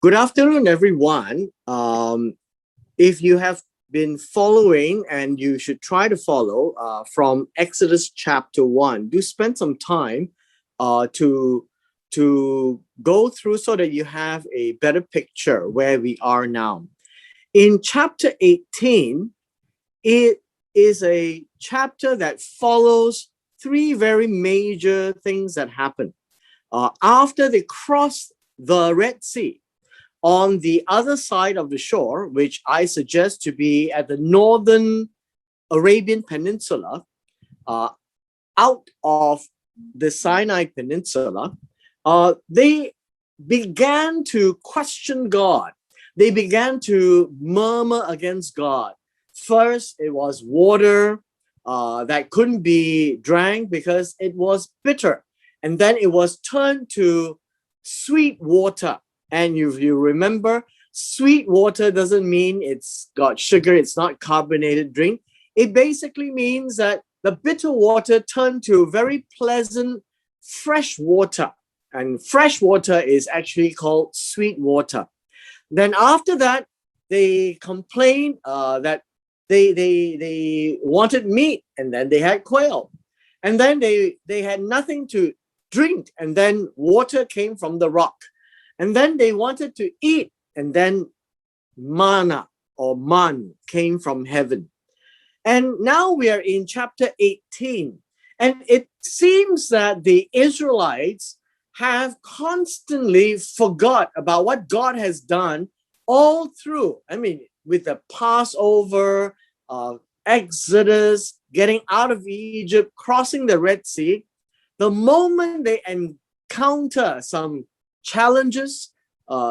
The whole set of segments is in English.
Good afternoon, everyone. If you have been following, and you should try to follow from Exodus chapter 1, do spend some time to go through so that you have a better picture where we are now. In chapter 18, it is a chapter that follows three very major things that happen. After they crossed the Red Sea, on the other side of the shore, which I suggest to be at the northern Arabian Peninsula, out of the Sinai Peninsula, they began to question God. They began to murmur against God. First, it was water that couldn't be drank because it was bitter. And then it was turned to sweet water. And if you remember, sweet water doesn't mean it's got sugar, it's not carbonated drink. It basically means that the bitter water turned to very pleasant fresh water. And fresh water is actually called sweet water. Then after that, they complained that they wanted meat, and then they had quail. And then they had nothing to drink, and then water came from the rock. And then they wanted to eat, and then manna or man came from heaven. And now we are in chapter 18. And it seems that the Israelites have constantly forgot about what God has done all through. I mean, with the Passover, Exodus, getting out of Egypt, crossing the Red Sea. The moment they encounter some challenges,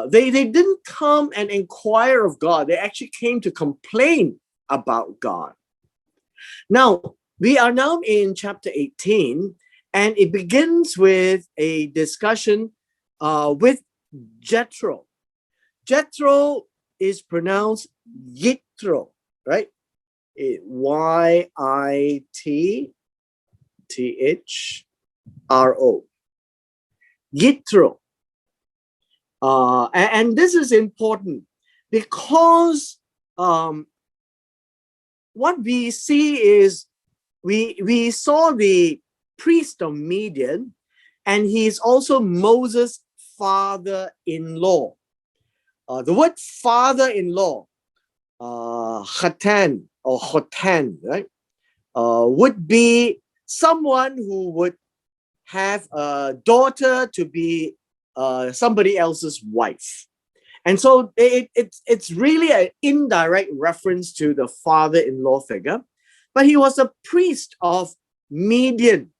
they didn't come and inquire of God. They actually came to complain about God. Now, we are now in chapter 18, and it begins with a discussion with Jethro. Jethro is pronounced Yitro, right? Y-I-T-T-H-R-O. Yitro. And this is important because what we see is we saw the priest of Midian, and he is also Moses' father-in-law. The word father-in-law, Khatan or Khotan, right, would be someone who would have a daughter to be somebody else's wife. And so it's really an indirect reference to the father-in-law figure. But he was a priest of Midian.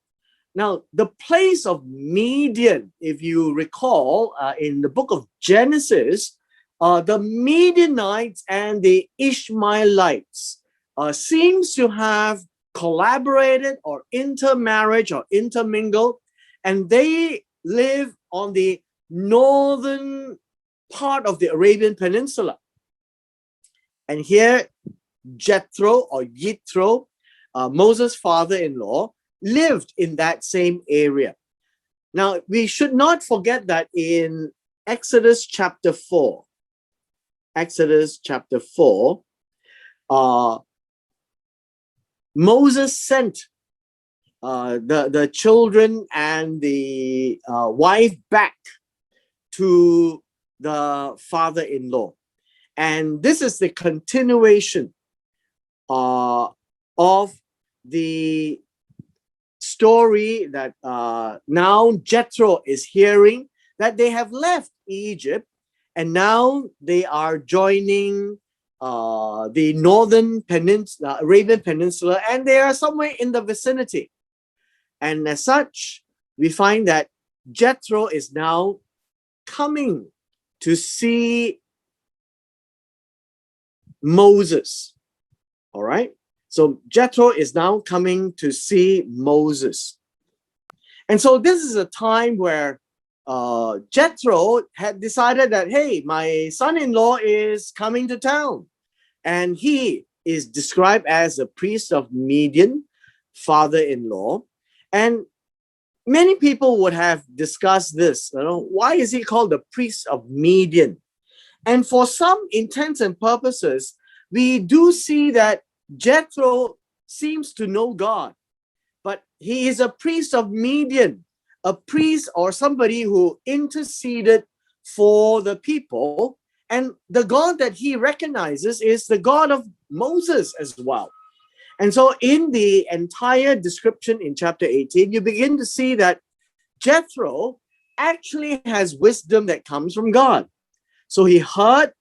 Now, the place of Midian, if you recall, in the book of Genesis, the Midianites and the Ishmaelites seems to have collaborated or intermarriage or intermingled, and they live on the northern part of the Arabian Peninsula. And here, Jethro or Yitro, Moses' father-in-law, lived in that same area. Now, we should not forget that in Exodus chapter 4, Moses sent the children and the wife back to the father-in-law. And this is the continuation of the story that now Jethro is hearing, that they have left Egypt and now they are joining the northern peninsula, Arabian Peninsula, and they are somewhere in the vicinity. And as such, we find that Jethro is now coming to see Moses. All right. So Jethro is now coming to see Moses. And so this is a time where Jethro had decided that, hey, my son-in-law is coming to town. And he is described as a priest of Midian, father-in-law. And many people would have discussed this. Why is he called the priest of Midian? And for some intents and purposes, we do see that Jethro seems to know God, but he is a priest of Midian, a priest or somebody who interceded for the people. And the God that he recognizes is the God of Moses as well. And so in the entire description in chapter 18, you begin to see that Jethro actually has wisdom that comes from God. So he heard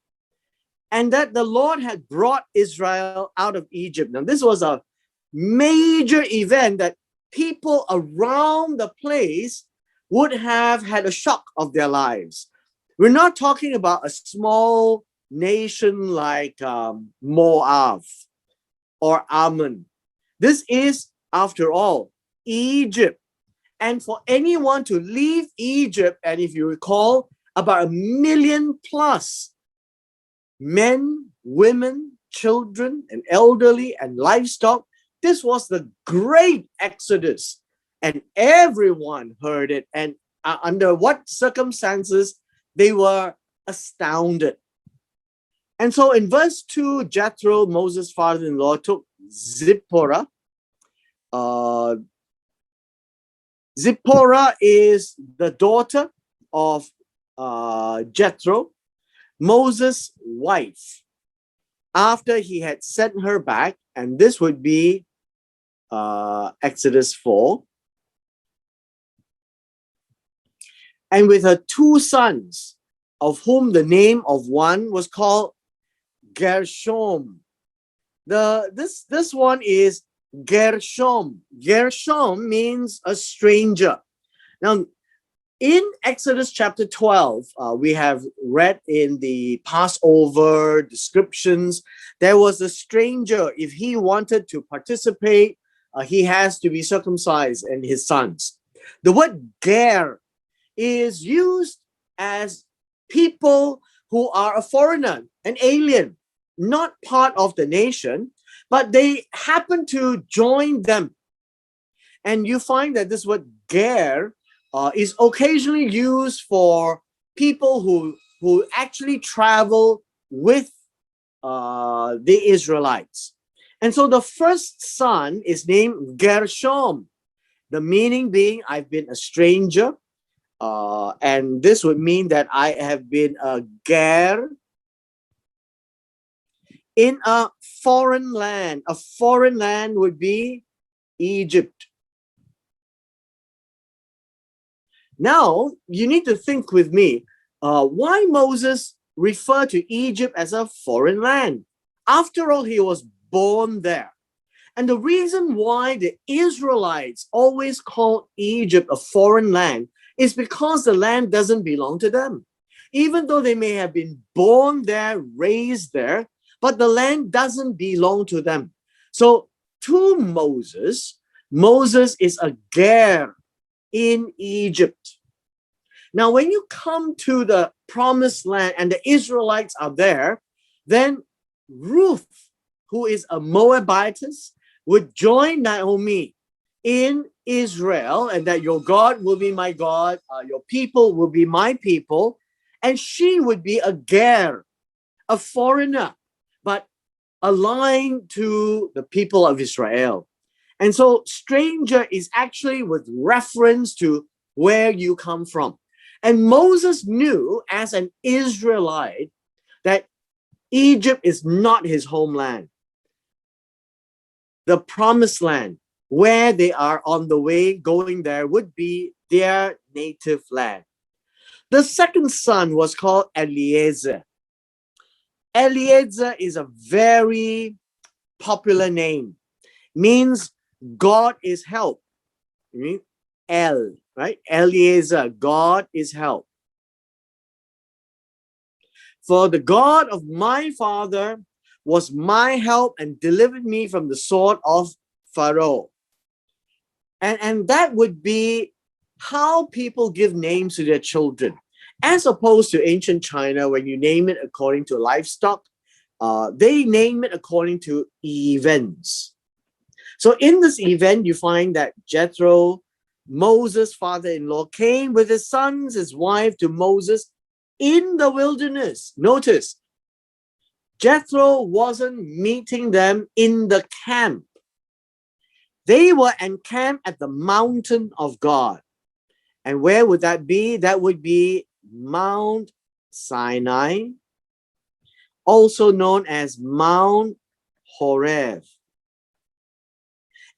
and that the Lord had brought Israel out of Egypt. Now, this was a major event that people around the place would have had a shock of their lives. We're not talking about a small nation like Moab or Ammon. This is, after all, Egypt. And for anyone to leave Egypt, and if you recall, about 1 million plus men, women, children, and elderly and livestock, this was the great exodus. And everyone heard it. And under what circumstances, they were astounded. And so in verse 2, Jethro, Moses' father-in-law, took Zipporah. Zipporah is the daughter of Jethro, Moses' wife, after he had sent her back, and this would be Exodus 4. And with her 2 sons, of whom the name of one was called Gershom. This one is Gershom. Gershom means a stranger. Now, in Exodus chapter 12, we have read in the Passover descriptions, there was a stranger. If he wanted to participate, he has to be circumcised and his sons. The word ger is used as people who are a foreigner, an alien, not part of the nation, but they happen to join them. And you find that this word ger is occasionally used for people who actually travel with the Israelites. And so the first son is named Gershom, the meaning being I've been a stranger, and this would mean that I have been a ger in a foreign land. A foreign land would be Egypt. Now, you need to think with me, why Moses referred to Egypt as a foreign land? After all, he was born there. And the reason why the Israelites always call Egypt a foreign land is because the land doesn't belong to them. Even though they may have been born there, raised there, but the land doesn't belong to them. So to Moses, Moses is a ger in Egypt. Now, when you come to the promised land and the Israelites are there, then Ruth, who is a Moabitess, would join Naomi in Israel, and that your God will be my God, your people will be my people, and she would be a ger, a foreigner, but aligned to the people of Israel. And so stranger is actually with reference to where you come from. And Moses knew as an Israelite that Egypt is not his homeland. The promised land, where they are on the way going there, would be their native land. The second son was called Eliezer. Eliezer is a very popular name. Means God is help. You mean El, right? Eliezer, God is help. For the God of my father was my help and delivered me from the sword of Pharaoh. And that would be how people give names to their children. As opposed to ancient China, when you name it according to livestock, they name it according to events. So in this event, you find that Jethro, Moses' father-in-law, came with his sons, his wife to Moses in the wilderness. Notice, Jethro wasn't meeting them in the camp. They were encamped at the mountain of God. And where would that be? That would be Mount Sinai, also known as Mount Horeb.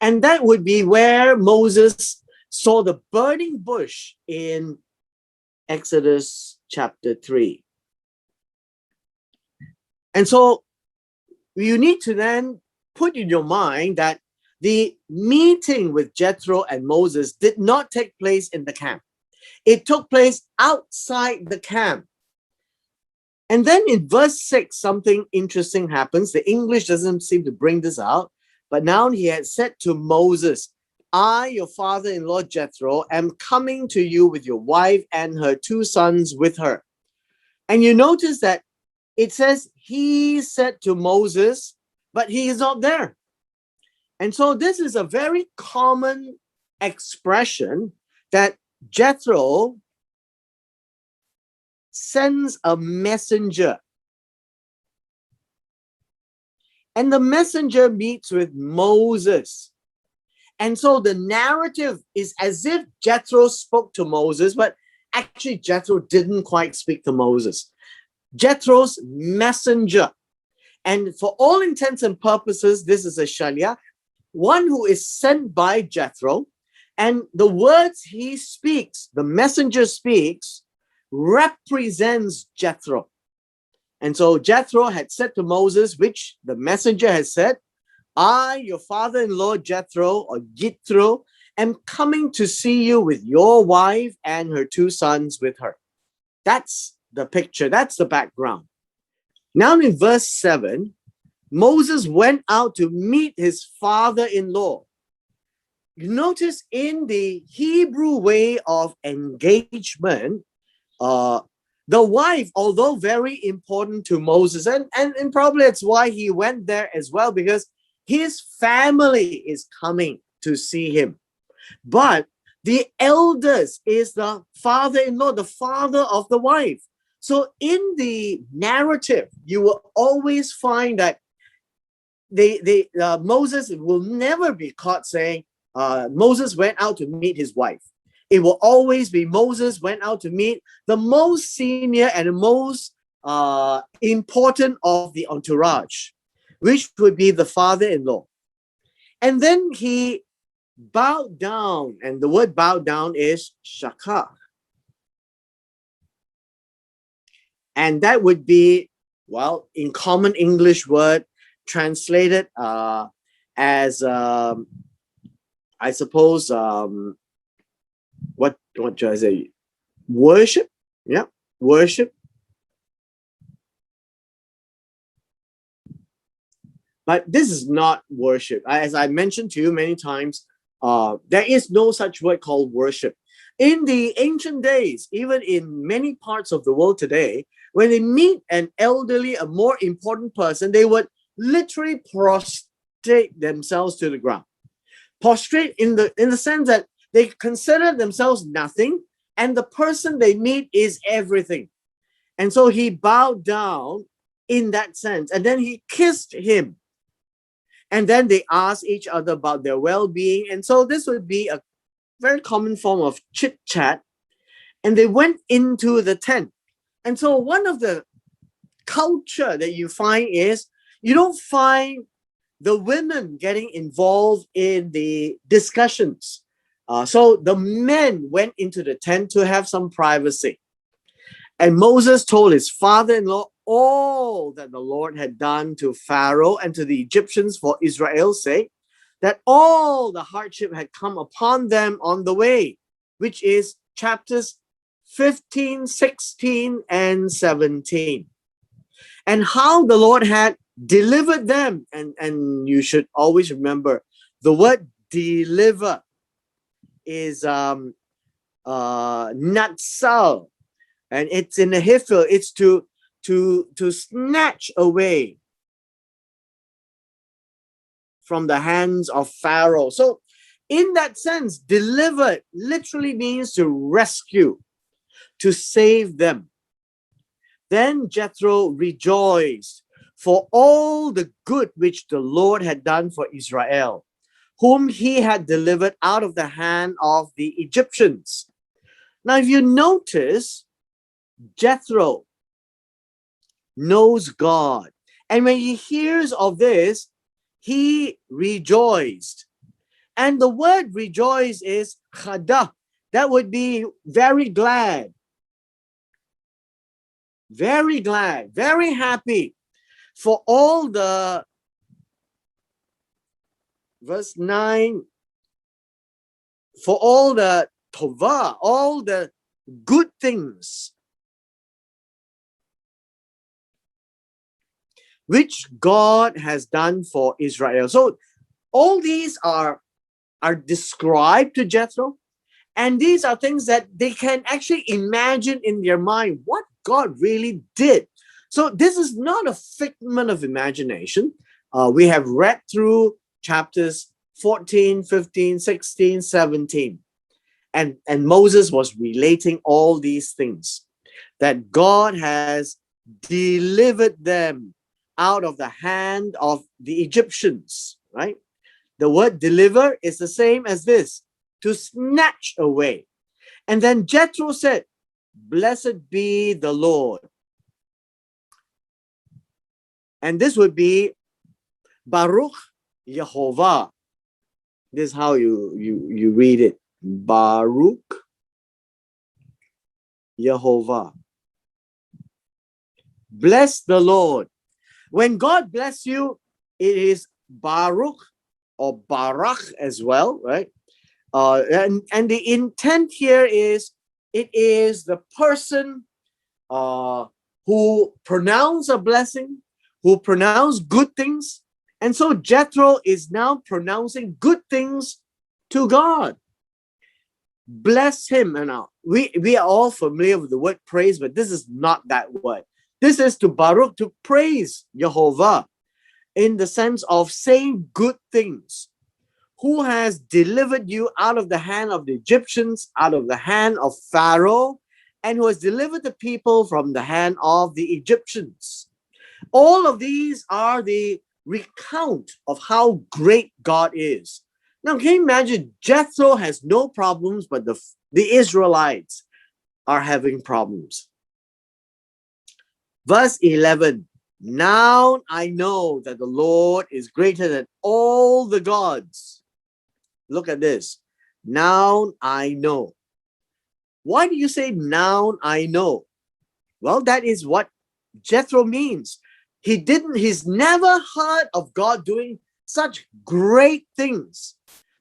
And that would be where Moses saw the burning bush in Exodus chapter 3. And so you need to then put in your mind that the meeting with Jethro and Moses did not take place in the camp. It took place outside the camp. And then in verse 6, something interesting happens. The English doesn't seem to bring this out. But now he had said to Moses, I, your father-in-law Jethro, am coming to you with your wife and her 2 sons with her. And you notice that it says he said to Moses, but he is not there. And so this is a very common expression that Jethro sends a messenger. And the messenger meets with Moses. And so the narrative is as if Jethro spoke to Moses, but actually Jethro didn't quite speak to Moses. Jethro's messenger. And for all intents and purposes, this is a shaliach, one who is sent by Jethro. And the words he speaks, the messenger speaks, represents Jethro. And so Jethro had said to Moses, which the messenger has said, I, your father-in-law Jethro, or Jethro, am coming to see you with your wife and her 2 sons with her. That's the picture. That's the background. Now in verse 7, Moses went out to meet his father-in-law. You notice in the Hebrew way of engagement, the wife, although very important to Moses, and probably that's why he went there as well, because his family is coming to see him. But the eldest is the father-in-law, the father of the wife. So in the narrative, you will always find that Moses will never be caught saying, Moses went out to meet his wife. It will always be Moses went out to meet the most senior and the most important of the entourage, which would be the father-in-law. And then he bowed down, and the word bowed down is shakah. And that would be, well, in common English word, translated as, I suppose, what should I say? Worship. Yeah, worship. But this is not worship. As I mentioned to you many times, there is no such word called worship. In the ancient days, even in many parts of the world today, when they meet an elderly, a more important person, they would literally prostrate themselves to the ground. Prostrate in the sense that they consider themselves nothing, and the person they meet is everything. And so he bowed down in that sense, and then he kissed him. And then they asked each other about their well-being. And so this would be a very common form of chit-chat. And they went into the tent. And so one of the culture that you find is you don't find the women getting involved in the discussions. So the men went into the tent to have some privacy. And Moses told his father-in-law all that the Lord had done to Pharaoh and to the Egyptians for Israel's sake, that all the hardship had come upon them on the way, which is chapters 15, 16, and 17. And how the Lord had delivered them. And you should always remember the word deliver is natsal, and it's in the Hifil. It's to snatch away from the hands of Pharaoh. So in that sense, delivered literally means to rescue, to save them. Then Jethro rejoiced for all the good which the Lord had done for Israel, whom he had delivered out of the hand of the Egyptians. Now, if you notice, Jethro knows God. And when he hears of this, he rejoiced. And the word rejoice is chada. That would be very glad, very happy for all the, verse 9, for all the tova, all the good things which God has done for Israel. So all these are described to Jethro, and these are things that they can actually imagine in their mind what God really did. So this is not a figment of imagination. We have read through chapters 14, 15, 16, 17. And Moses was relating all these things, that God has delivered them out of the hand of the Egyptians, right? The word deliver is the same as this, to snatch away. And then Jethro said, blessed be the Lord. And this would be Baruch Yehovah. This is how you read it. Baruch Yehovah. Bless the Lord. When God bless you, it is Baruch or Barak as well, right? And the intent here is, it is the person who pronounce a blessing, who pronounce good things. And so Jethro is now pronouncing good things to God. Bless him. And now we are all familiar with the word praise, but this is not that word. This is to Baruch, to praise Jehovah, in the sense of saying good things. Who has delivered you out of the hand of the Egyptians, out of the hand of Pharaoh, and who has delivered the people from the hand of the Egyptians. All of these are the recount of how great God is. Now, can you imagine? Jethro has no problems, but the Israelites are having problems. Verse 11, now I know that the Lord is greater than all the gods. Look at this. Now I know. Why do you say now I know? Well, that is what Jethro means. He's never heard of God doing such great things,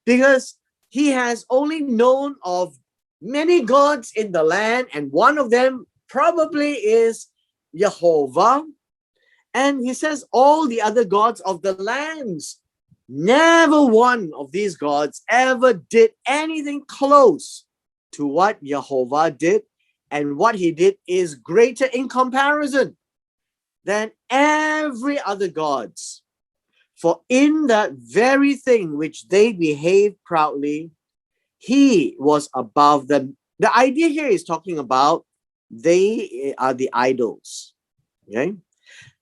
because he has only known of many gods in the land, and one of them probably is Jehovah. And he says all the other gods of the lands, never one of these gods ever did anything close to what Jehovah did, and what he did is greater in comparison than every other gods. For in that very thing which they behaved proudly, he was above them. The idea here is talking about they are the idols. Okay?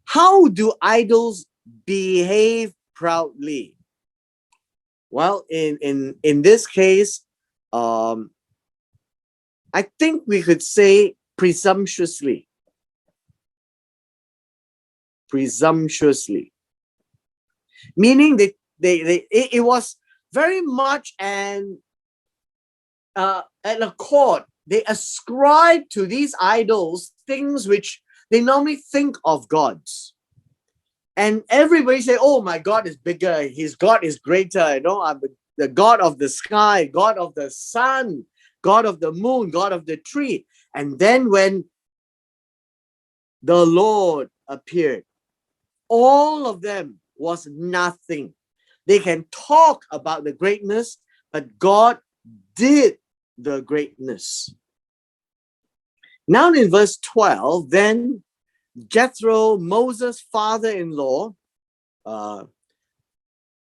How do idols behave proudly? Well, in this case, I think we could say presumptuously. Presumptuously. Meaning it was very much an accord. They ascribe to these idols things which they normally think of gods. And everybody say, oh, my God is bigger. His God is greater. I'm the God of the sky, God of the sun, God of the moon, God of the tree. And then when the Lord appeared, all of them was nothing. They can talk about the greatness, but God did the greatness. Now in verse 12, then Jethro, Moses' father-in-law,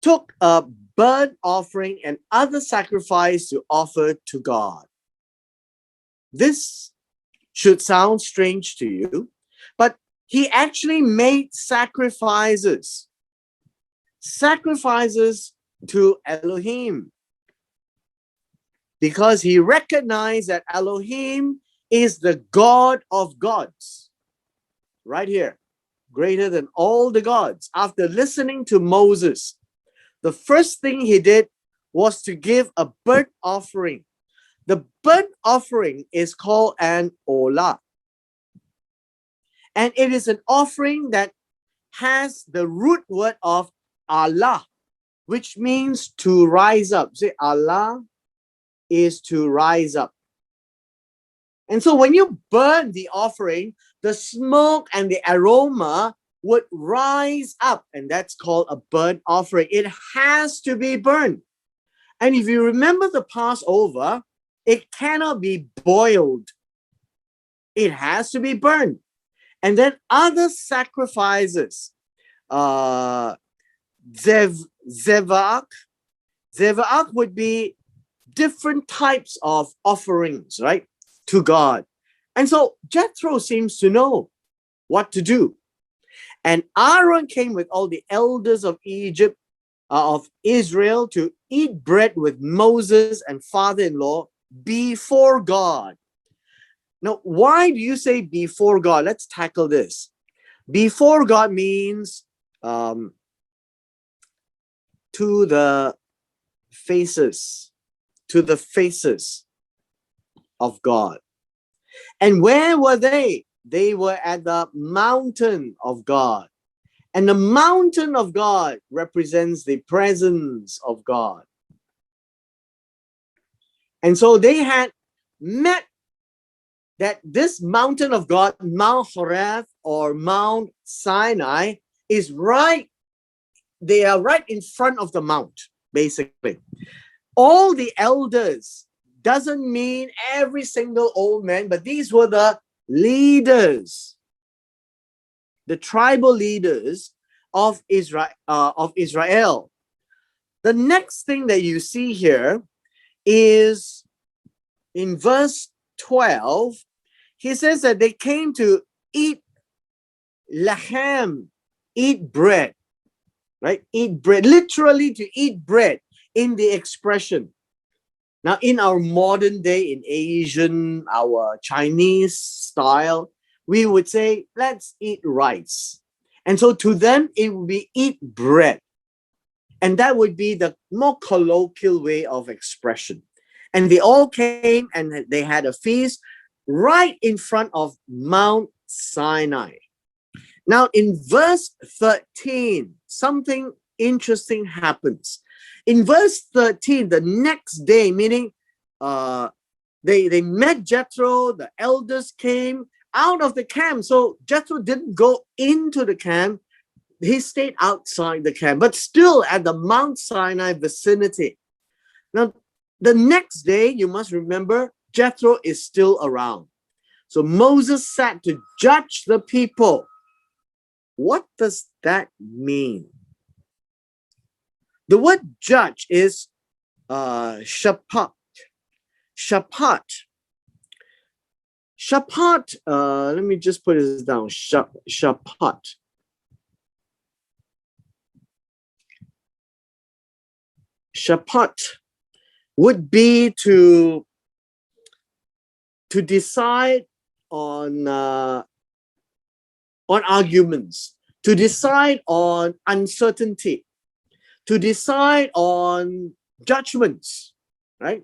took a burnt offering and other sacrifice to offer to God. This should sound strange to you, But he actually made sacrifices to Elohim, because he recognized that Elohim is the God of gods. Right here, greater than all the gods. After listening to Moses, the first thing he did was to give a burnt offering. The burnt offering is called an olah. And it is an offering that has the root word of Allah, which means to rise up. Say, Allah is to rise up. And so when you burn the offering, the smoke and the aroma would rise up, and that's called a burnt offering. It has to be burned. And if you remember the Passover, it cannot be boiled. It has to be burned. And then other sacrifices, Zevach would be different types of offerings, right, to God. And so Jethro seems to know what to do. And Aaron came with all the elders of Egypt, of Israel, to eat bread with Moses and father-in-law before God. Now, why do you say before God? Let's tackle this. Before God means to the faces of God. And where were they? They were at the mountain of God. And the mountain of God represents the presence of God. And so they had met that this mountain of God, Mount Horeb or Mount Sinai, is they are right in front of the mount, basically. All the elders doesn't mean every single old man, but these were the leaders, the tribal leaders of Israel. The next thing that you see here is in verse 12. He says that they came to eat lahem, eat bread, right? Eat bread, literally to eat bread in the expression. Now, in our modern day, in Asian, our Chinese style, we would say, let's eat rice. And so to them, it would be eat bread. And that would be the more colloquial way of expression. And they all came and they had a feast right in front of Mount Sinai. Now, in verse 13, something interesting happens. In verse 13, the next day, meaning they met Jethro, the elders came out of the camp. So Jethro didn't go into the camp. He stayed outside the camp, but still at the Mount Sinai vicinity. Now, the next day, you must remember, Jethro is still around. So Moses sat to judge the people. What does that mean? The word judge is shapat. Shapat. Shapat, let me just put this down. Shapat. Shapat would be to decide on arguments, to decide on uncertainty, to decide on judgments, right?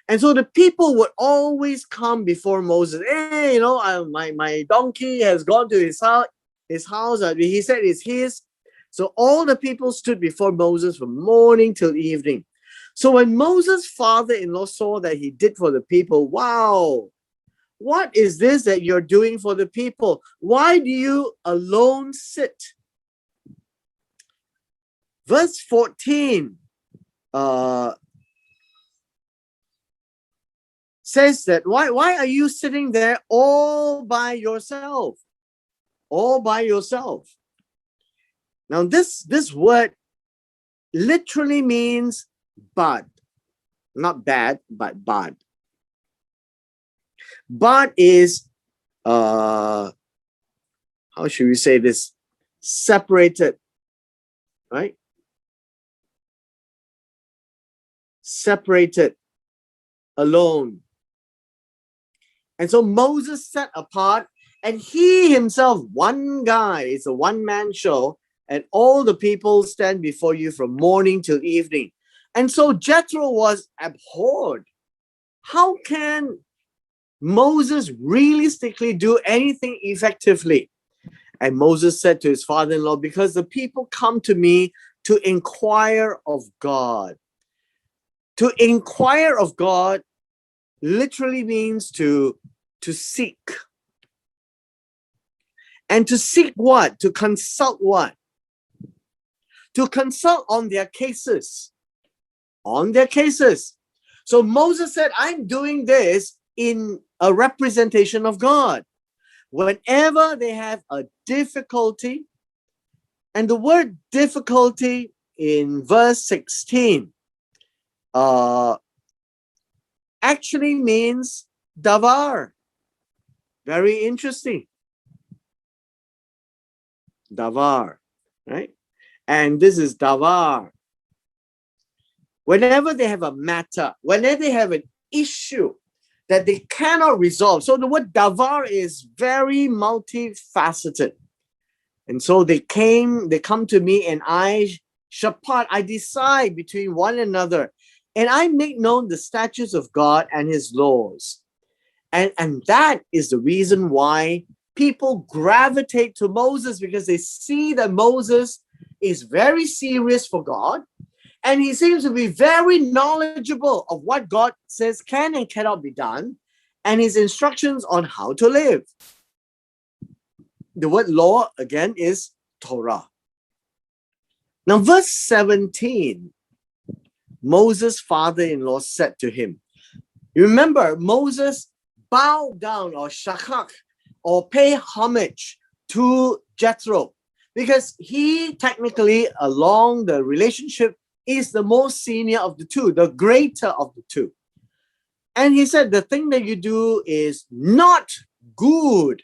And so the people would always come before Moses. Hey, my donkey has gone to his house. He said it's his. So all the people stood before Moses from morning till evening. So when Moses' father-in-law saw that he did for the people, wow, what is this that you're doing for the people? Why do you alone sit? Verse 14 says that why are you sitting there all by yourself? All by yourself. Now this word literally means bad. Not bad, but bad. Bad is how should we say this? Separated, right? Separated, alone. And so Moses set apart, and he himself, one guy, it's a one-man show, and all the people stand before you from morning till evening. And so Jethro was abhorred. How can Moses realistically do anything effectively? And Moses said to his father-in-law, because the people come to me to inquire of God. To inquire of God literally means to seek. And to seek what? To consult what? To consult on their cases. On their cases. So Moses said, I'm doing this in a representation of God. Whenever they have a difficulty, and the word difficulty in verse 16 actually means davar. Very interesting. Davar, right? And this is davar. Whenever they have a matter, whenever they have an issue that they cannot resolve. So the word davar is very multifaceted. And so they come to me, and I decide between one another, and I make known the statutes of God and his laws. And that is the reason why people gravitate to Moses, because they see that Moses is very serious for God, and he seems to be very knowledgeable of what God says can and cannot be done, and his instructions on how to live. The word law, again, is Torah. Now, verse 17, Moses' father-in-law said to him, you remember, Moses bowed down or shakak or pay homage to Jethro, because he technically, along the relationship, is the most senior of the two, the greater of the two. And he said, the thing that you do is not good.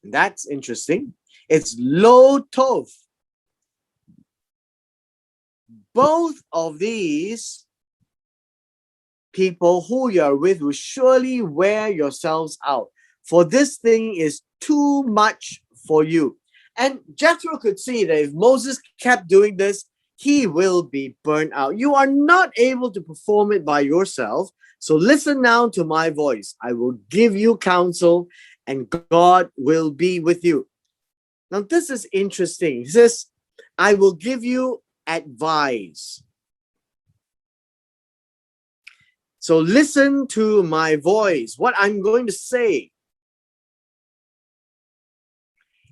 That's interesting. It's lo tov. Both of these people who you are with will surely wear yourselves out, for this thing is too much for you. And Jethro could see that if Moses kept doing this, he will be burnt out. You are not able to perform it by yourself. So listen now to my voice. I will give you counsel, and God will be with you. Now, this is interesting. He says, I will give you advice. So listen to my voice, what I'm going to say.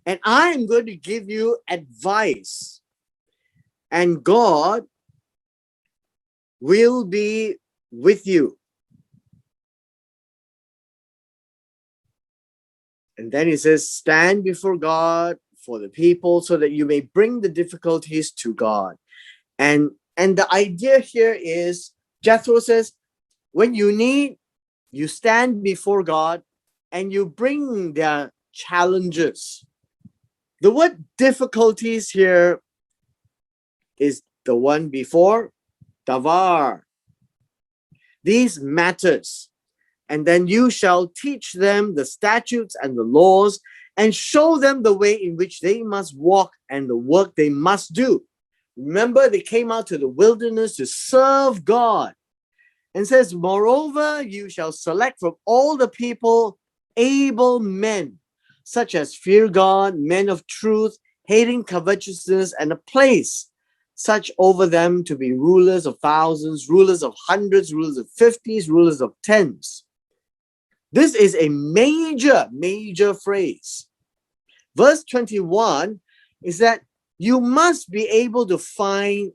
And I am going to give you advice. And God will be with you. And then he says, stand before God for the people so that you may bring the difficulties to God. And the idea here is, Jethro says, when you need, you stand before God and you bring their challenges. The word difficulties here is the one before, davar. These matters. And then you shall teach them the statutes and the laws, and show them the way in which they must walk and the work they must do. Remember, they came out to the wilderness to serve God. And says, moreover, you shall select from all the people able men, such as fear God, men of truth, hating covetousness, and a place such over them to be rulers of thousands, rulers of hundreds, rulers of fifties, rulers of tens. This is a major phrase. Verse 21 is that you must be able to find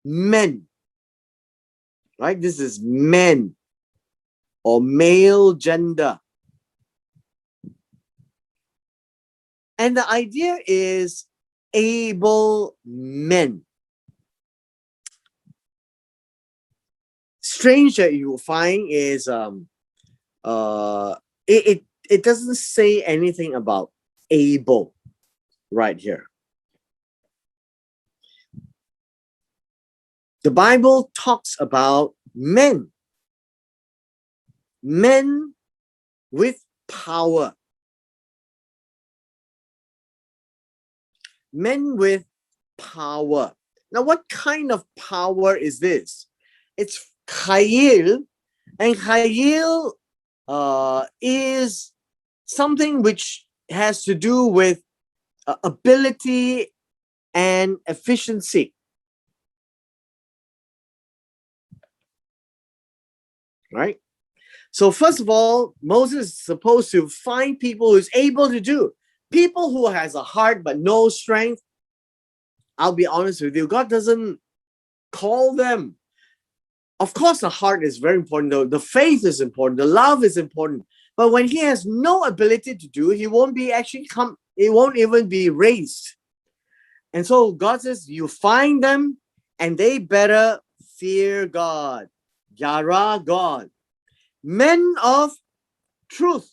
men. Right? This is men or male gender. And the idea is able men. Strange that you will find is it doesn't say anything about able right here. The Bible talks about men with power. Men with power. Now, what kind of power is this? It's chayil, and chayil is something which has to do with ability and efficiency. Right? So first of all, Moses is supposed to find people who's able to do. People who has a heart but no strength. I'll be honest with you, God doesn't call them. Of course, the heart is very important, though. The faith is important, the love is important. But when he has no ability to do, he won't be it won't even be raised. And so God says, you find them and they better fear God. Yara God. Men of truth.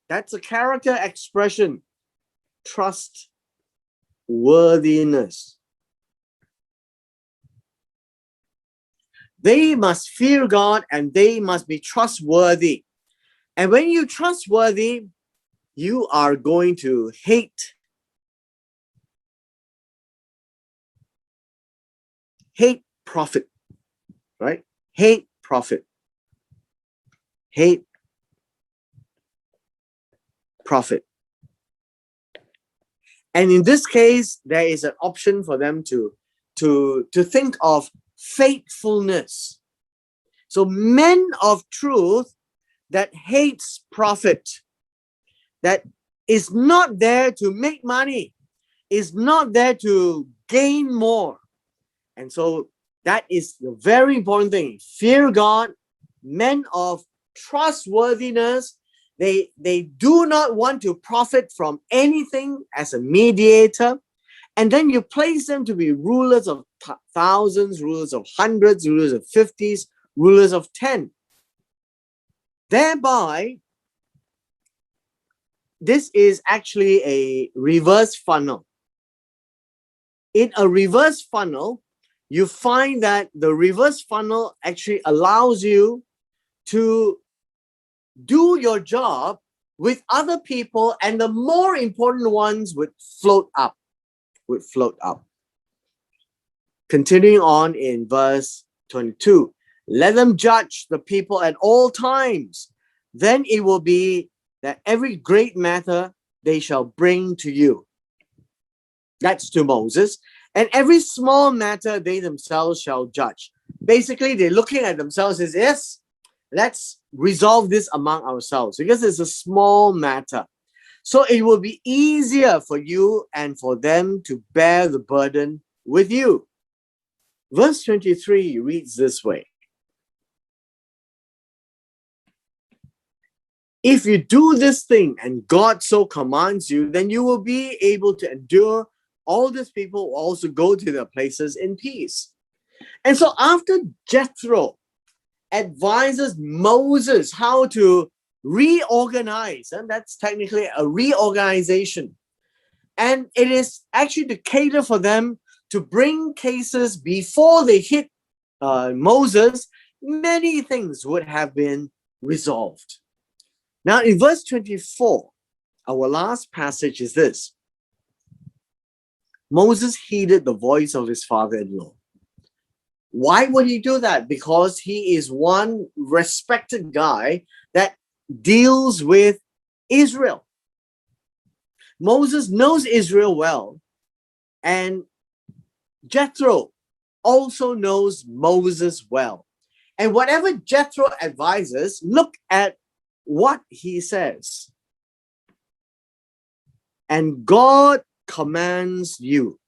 That's a character expression. Trustworthiness. They must fear God and they must be trustworthy. And when you're trustworthy, you are going to hate profit, right? Hate profit. Hate profit. And in this case, there is an option for them to think of faithfulness. So men of truth that hates profit, that is not there to make money, is not there to gain more. And so that is the very important thing. Fear God, men of trustworthiness. They do not want to profit from anything as a mediator. And then you place them to be rulers of thousands, rulers of hundreds, rulers of 50s, rulers of 10. Thereby, this is actually a reverse funnel. In a reverse funnel, you find that the reverse funnel actually allows you to do your job with other people, and the more important ones would float up. Continuing on in verse 22, let them judge the people at all times. Then it will be that every great matter they shall bring to you. That's to Moses. And every small matter they themselves shall judge. Basically, they're looking at themselves as, yes, let's resolve this among ourselves because it's a small matter. So it will be easier for you and for them to bear the burden with you. Verse 23 reads this way. If you do this thing and God so commands you, then you will be able to endure. All these people will also go to their places in peace. And so after Jethro advises Moses how to reorganize, and that's technically a reorganization, and it is actually to cater for them to bring cases before they hit Moses, many things would have been resolved. Now in verse 24, our last passage is this. Moses heeded the voice of his father-in-law. Why would he do that? Because he is one respected guy that deals with Israel. Moses knows Israel well, and Jethro also knows Moses well. And whatever Jethro advises, look at what he says. And God commands you.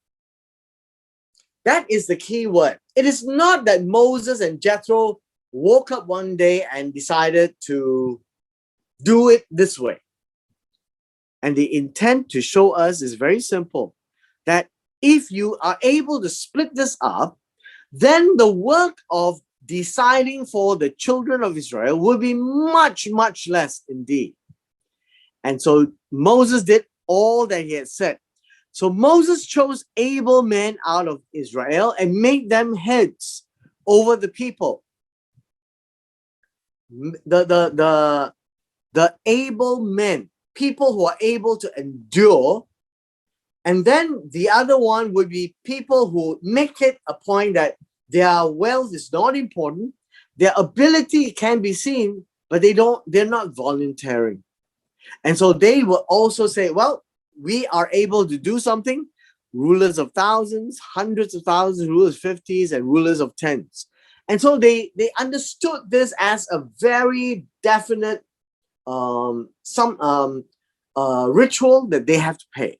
That is the key word. It is not that Moses and Jethro woke up one day and decided to do it this way. And the intent to show us is very simple, that if you are able to split this up, then the work of deciding for the children of Israel will be much, much less indeed. And so Moses did all that he had said. So Moses chose able men out of Israel and made them heads over the people. The able men, people who are able to endure. And then the other one would be people who make it a point that their wealth is not important, their ability can be seen, but they're not volunteering. And so they will also say, well, we are able to do something. Rulers of thousands, hundreds of thousands, rulers of 50s, and rulers of tens. And so they understood this as a very definite ritual that they have to pay.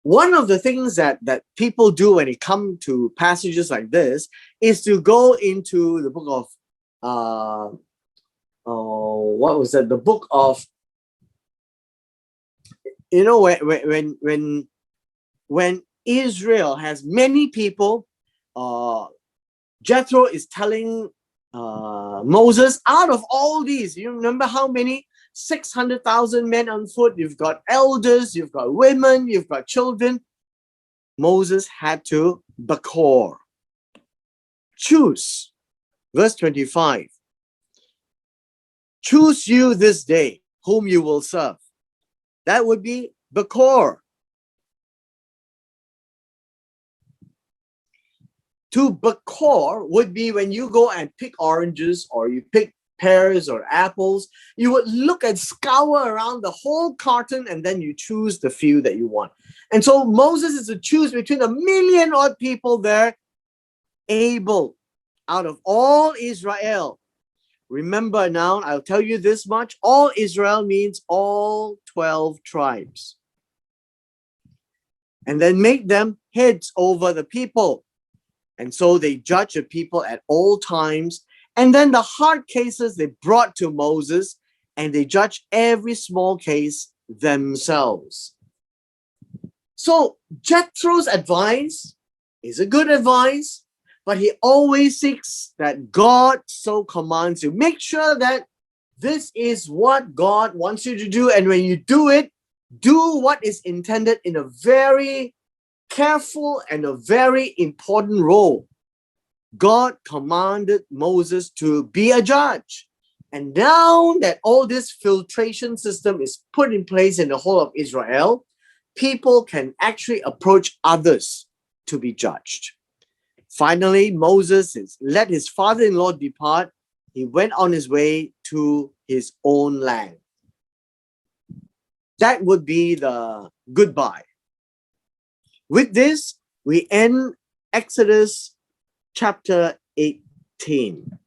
One of the things that people do when it comes to passages like this is to go into the book of what was that? The book of, you know, when Israel has many people, Jethro is telling Moses, out of all these, you remember how many? 600,000 men on foot. You've got elders, you've got women, you've got children. Moses had to bakor, choose. Verse 25. Choose you this day whom you will serve. That would be bakor. To bakor would be when you go and pick oranges or you pick pears or apples, you would look and scour around the whole carton and then you choose the few that you want. And so Moses is to choose between 1 million odd people there, able, out of all Israel. Remember now, I'll tell you this much, all Israel means all 12 tribes. And then make them heads over the people. And so they judge the people at all times. And then the hard cases they brought to Moses, and they judge every small case themselves. So Jethro's advice is a good advice, but he always seeks that God so commands you. Make sure that this is what God wants you to do. And when you do it, do what is intended in a very careful and a very important role. God commanded Moses to be a judge. And now that all this filtration system is put in place in the whole of Israel, people can actually approach others to be judged. Finally, Moses let his father-in-law depart. He went on his way to his own land. That would be the goodbye. With this, we end Exodus chapter 18.